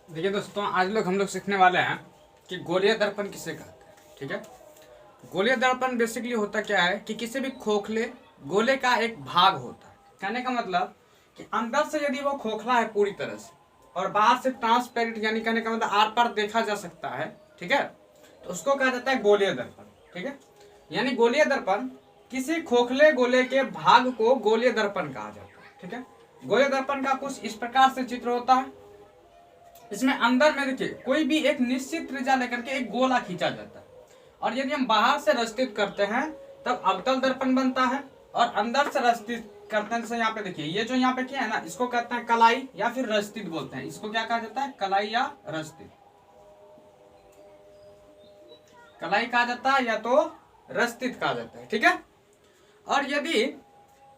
देखिए दोस्तों, आज हम लोग सीखने वाले हैं कि गोलीय दर्पण किसे कहते हैं। ठीक है, गोलीय दर्पण बेसिकली होता क्या है कि किसी भी खोखले गोले का एक भाग होता है। कहने का मतलब कि अंदर से यदि वो खोखला है पूरी तरह से और बाहर से ट्रांसपेरेंट, यानी कहने का मतलब आर पार देखा जा सकता है, ठीक है, तो उसको कहा जाता है गोलीय दर्पण। ठीक है, यानी गोलीय दर्पण किसी खोखले गोले के भाग को गोलीय दर्पण कहा जाता है। ठीक है, गोलीय दर्पण का कुछ इस प्रकार से चित्र होता है। इसमें अंदर में देखिए कोई भी एक निश्चित त्रिज्या लेकर के एक गोला खींचा जाता है, और यदि हम बाहर से रस्तित करते हैं तब अवतल दर्पण बनता है, और अंदर से रस्तित करते हैं, जैसे यहाँ पे देखिए ये जो यहाँ पे किया है ना, इसको कहते हैं कलाई या फिर रस्तित बोलते हैं। इसको क्या कहा जाता है? कलाई या रस्तित। कलाई कहा जाता है या तो रस्तित कहा जाता है। ठीक है, और यदि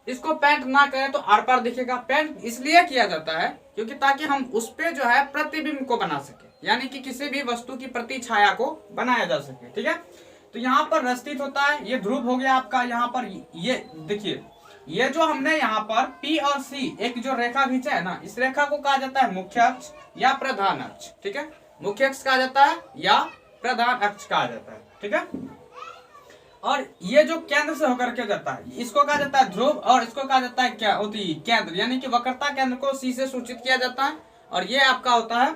इसको पेंट ना करें तो आर पार दिखेगा। पेंट इसलिए किया जाता है क्योंकि ताकि हम उस पे जो है प्रतिबिंब को बना सके, यानी कि किसी भी वस्तु की प्रति छाया को बनाया जा सके। ठीक है, तो यहाँ पर रस्तित होता है, ये ध्रुव हो गया आपका। यहाँ पर ये देखिए, ये जो हमने यहाँ पर P और C एक जो रेखा खींचा है ना, इस रेखा को कहा जाता है मुख्य अक्ष या प्रधान अक्ष। ठीक है, मुख्य अक्ष कहा जाता है या प्रधान अक्ष कहा जाता है। ठीक है, और ये जो केंद्र से होकर के जाता है इसको कहा जाता है ध्रुव, और इसको कहा जाता है क्या होती केंद्र, यानी कि वक्रता केंद्र को C से सूचित किया जाता है। और ये आपका होता है,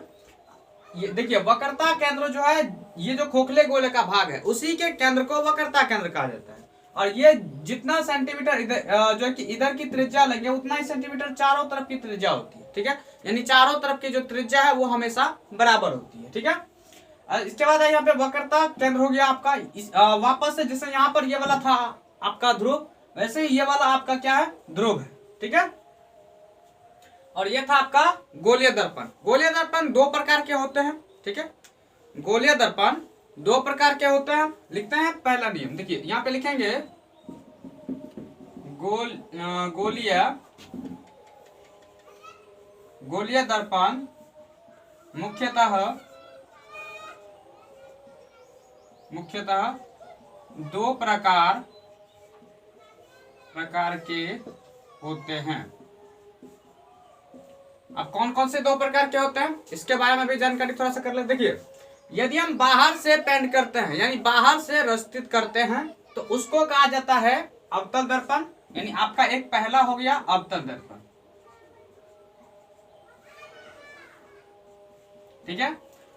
ये देखिए वक्रता केंद्र जो है, ये जो खोखले गोले का भाग है उसी के केंद्र को वक्रता केंद्र कहा जाता है। और ये जितना सेंटीमीटर इधर जो है कि इधर की त्रिज्या लगे उतना ही सेंटीमीटर चारों तरफ की त्रिज्या होती है। ठीक है, यानी चारों तरफ की जो त्रिज्या है वो हमेशा बराबर होती है। ठीक है, इसके बाद यहाँ पे वक्रता केंद्र हो गया आपका। वापस से जैसे यहाँ पर ये वाला था आपका ध्रुव, वैसे ही ये वाला आपका क्या है? ध्रुव है। ठीक है, और ये था आपका गोलीय दर्पण। गोलीय दर्पण दो प्रकार के होते हैं। ठीक है, गोलीय दर्पण दो प्रकार के होते हैं। लिखते हैं पहला नियम, देखिए यहाँ पे लिखेंगे गोलीय दर्पण मुख्यतः दो प्रकार के होते हैं। अब कौन कौन से दो प्रकार के होते हैं इसके बारे में भी जानकारी थोड़ा सा कर ले। देखिए, यदि हम बाहर से पेंट करते हैं यानी बाहर से रस्तित करते हैं तो उसको कहा जाता है अवतल दर्पण, यानी आपका एक पहला हो गया अवतल दर्पण। ठीक है,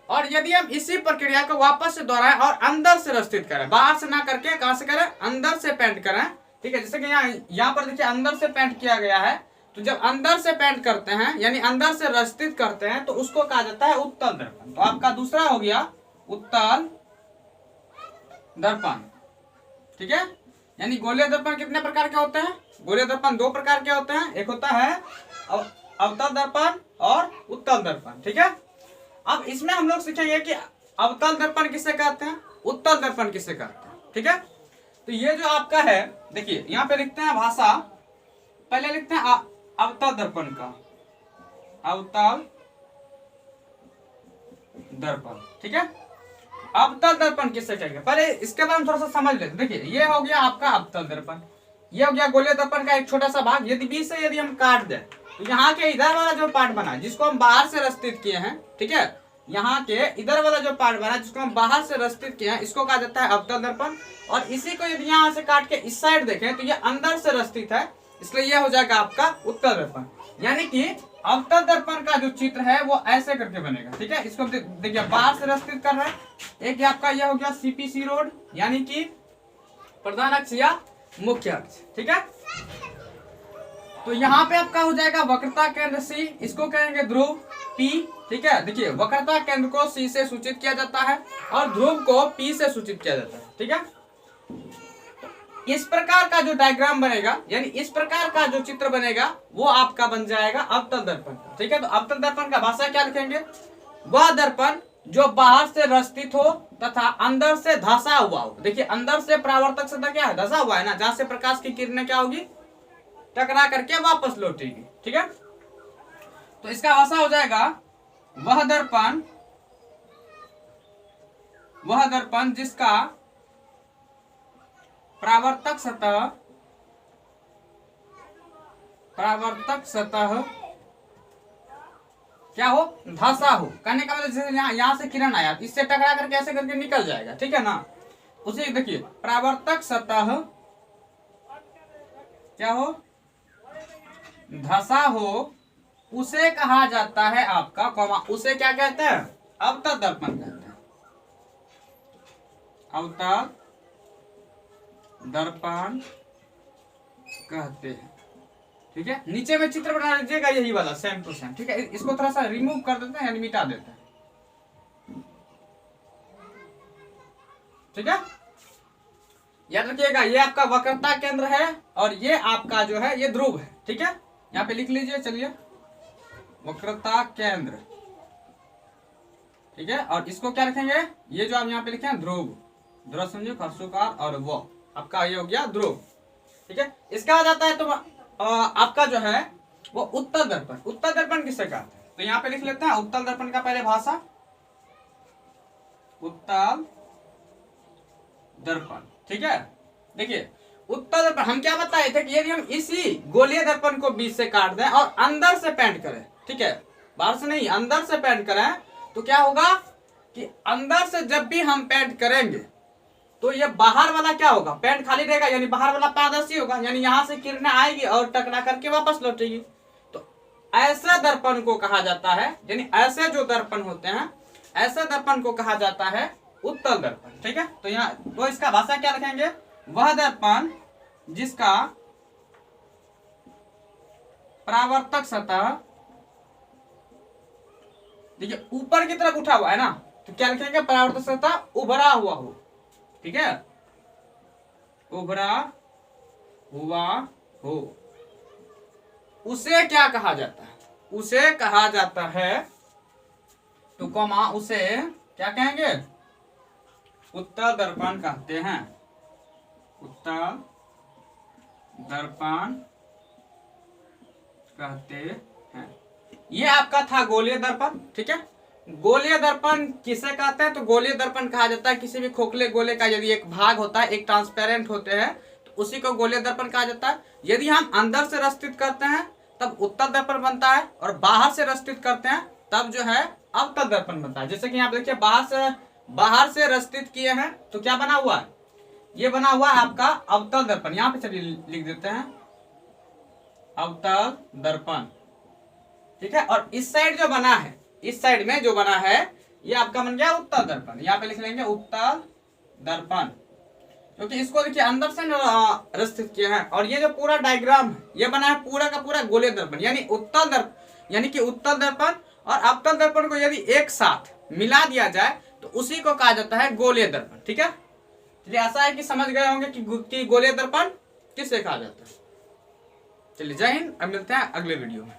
और यदि हम इसी प्रक्रिया को वापस से दोहराएं और अंदर से रस्तित करें, बाहर से ना करके कहां से करें? अंदर से पेंट करें। ठीक है, जैसे कि यहाँ पर देखिए अंदर से पेंट किया गया है, तो जब अंदर से पेंट करते हैं यानी अंदर से रस्तित करते हैं तो उसको कहा जाता है उत्तल दर्पण। तो आपका दूसरा हो गया उत्तल दर्पण। ठीक है, यानी गोलीय दर्पण कितने प्रकार के होते हैं? गोलीय दर्पण दो प्रकार के होते हैं, एक होता है अवतल दर्पण और उत्तल दर्पण। ठीक है, अब इसमें हम लोग सीखेंगे कि अवतल दर्पण किसे कहते हैं, उत्तल दर्पण किसे कहते हैं। ठीक है, तो ये जो आपका है देखिए यहाँ पे लिखते हैं भाषा, पहले लिखते हैं अवतल दर्पण का, अवतल दर्पण। ठीक है, अवतल दर्पण किसे कहेंगे पहले इसके बारे में थोड़ा सा समझ लेते। देखिए ये हो गया आपका अवतल दर्पण, ये हो गया गोलीय दर्पण का एक छोटा सा भाग। यदि बीच से यदि हम काट दें तो यहाँ के इधर वाला जो पार्ट बना जिसको हम बाहर से रस्तित किए हैं, ठीक है, यहाँ के इधर वाला जो पार्ट बना जिसको हम बाहर से रस्तित किए हैं इसको कहा जाता है अवतल दर्पण। और इसी को यदि यहाँ से काट के इस साइड देखें तो ये अंदर से रस्तित है, इसलिए यह हो जाएगा आपका उत्तल दर्पण। यानी कि अवतल दर्पण का जो चित्र है वो ऐसे करके बनेगा। ठीक है, इसको देखिए बाहर से रस्तित कर रहा है। एक आपका यह हो गया सीपीसी रोड, यानी कि प्रधान अक्ष या मुख्य अक्ष। ठीक है, तो यहाँ पे आपका हो जाएगा वक्रता केंद्र C, इसको कहेंगे ध्रुव P। ठीक है, देखिए वक्रता केंद्र को C से सूचित किया जाता है और ध्रुव को P से सूचित किया जाता है। ठीक है, इस प्रकार का जो डायग्राम बनेगा यानी इस प्रकार का जो चित्र बनेगा वो आपका बन जाएगा अवतल दर्पण का। ठीक है, तो अवतल दर्पण का भाषा क्या लिखेंगे? वह दर्पण जो बाहर से रस्तित हो तथा अंदर से धंसा हुआ हो। देखिए अंदर से परावर्तक सतह क्या है? धंसा हुआ है ना, जहां से प्रकाश की किरणें क्या होगी? टकरा करके वापस लौटेगी। ठीक है, तो इसका भाषा हो जाएगा वह दर्पण जिसका परावर्तक सतह क्या हो, धसा हो। कहने का मतलब जैसे यहाँ से किरण आया, इससे टकरा करके ऐसे करके निकल जाएगा, ठीक है ना। उसे देखिए परावर्तक सतह क्या हो, धसा हो, उसे कहा जाता है आपका कौमा, उसे क्या कहते हैं, अवतल दर्पण कहते हैं, अवतल दर्पण कहते हैं। ठीक है, नीचे में चित्र बना लीजिएगा यही वाला सेम टू सेम। ठीक है, इसको थोड़ा सा रिमूव कर देते हैं यानी मिटा देते हैं। ठीक है, याद रखिएगा ये आपका वक्रता केंद्र है और ये आपका जो है ये ध्रुव है। ठीक है, यहाँ पे लिख लीजिए, चलिए वक्रता केंद्र। ठीक है, और इसको क्या रखेंगे, ये जो आप यहाँ पे लिखे हैं ध्रुव, ध्रुव समझो खरसुकार, और वो आपका ये हो गया ध्रुव। ठीक है, इसका आ जाता है तो आपका जो है वो उत्तल दर्पण। उत्तल दर्पण किससे कहते हैं, तो यहाँ पे लिख लेते हैं उत्तल दर्पण का पहले भाषा, उत्तल दर्पण। ठीक है, देखिए उत्तल दर्पण हम क्या बताए थे कि यदि हम इसी गोलीय दर्पण को बीच से काट दें और अंदर से पेंट करें, ठीक है, बाहर से नहीं अंदर से पेंट करें, तो क्या होगा कि अंदर से जब भी हम पेंट करेंगे तो ये बाहर वाला क्या होगा, पेंट खाली रहेगा, यानी बाहर वाला पारदर्शी होगा, यानी यहां से किरणें आएगी और टकरा करके वापस लौटेगी। तो ऐसे दर्पण को कहा जाता है, यानी ऐसे जो दर्पण होते हैं ऐसे दर्पण को कहा जाता है उत्तल दर्पण। ठीक है, तो यहाँ तो इसका भाषा क्या रखेंगे, वह दर्पण जिसका परावर्तक सतह देखिए ऊपर की तरफ उठा हुआ है ना, तो क्या लिखेंगे, परावर्तक सतह उभरा हुआ हो। ठीक है, उभरा हुआ हो, उसे क्या कहा जाता है, उसे कहा जाता है तो कौमा उसे क्या कहेंगे, उत्तल दर्पण कहते हैं, उत्तल दर्पण कहते हैं। ये आपका था गोलीय दर्पण। ठीक है, गोलीय दर्पण किसे कहते हैं, तो गोलीय दर्पण कहा जाता है किसी भी खोखले गोले का यदि एक भाग होता है, एक ट्रांसपेरेंट होते हैं, तो उसी को गोलीय दर्पण कहा जाता है। यदि हम अंदर से रस्तित करते हैं तब उत्तल दर्पण बनता है, और बाहर से रस्तित करते हैं तब जो है अवतल दर्पण बनता है। जैसे कि यहाँ पे देखिए बाहर से रस्तित किए हैं तो क्या बना हुआ है, ये बना हुआ है आपका अवतल दर्पण। यहाँ पे चलिए लिख देते हैं अवतल दर्पण। ठीक है, और इस साइड जो बना है, इस साइड में जो बना है ये आपका बन गया उत्तल दर्पण। यहाँ पे लिख लेंगे उत्तल दर्पण, क्योंकि इसको देखिए अंदर से रस्तित किया है, और ये जो पूरा डायग्राम है ये बना है पूरा का पूरा गोलीय दर्पण, यानी उत्तल दर्पण, यानी कि उत्तल दर्पण और अवतल दर्पण को यदि एक साथ मिला दिया जाए तो उसी को कहा जाता है गोलीय दर्पण। ठीक है, चलिए ऐसा है कि समझ गए होंगे कि गोलीय दर्पण किसे कहा जाता है। चलिए जय हिंद, अब मिलते हैं अगले वीडियो में।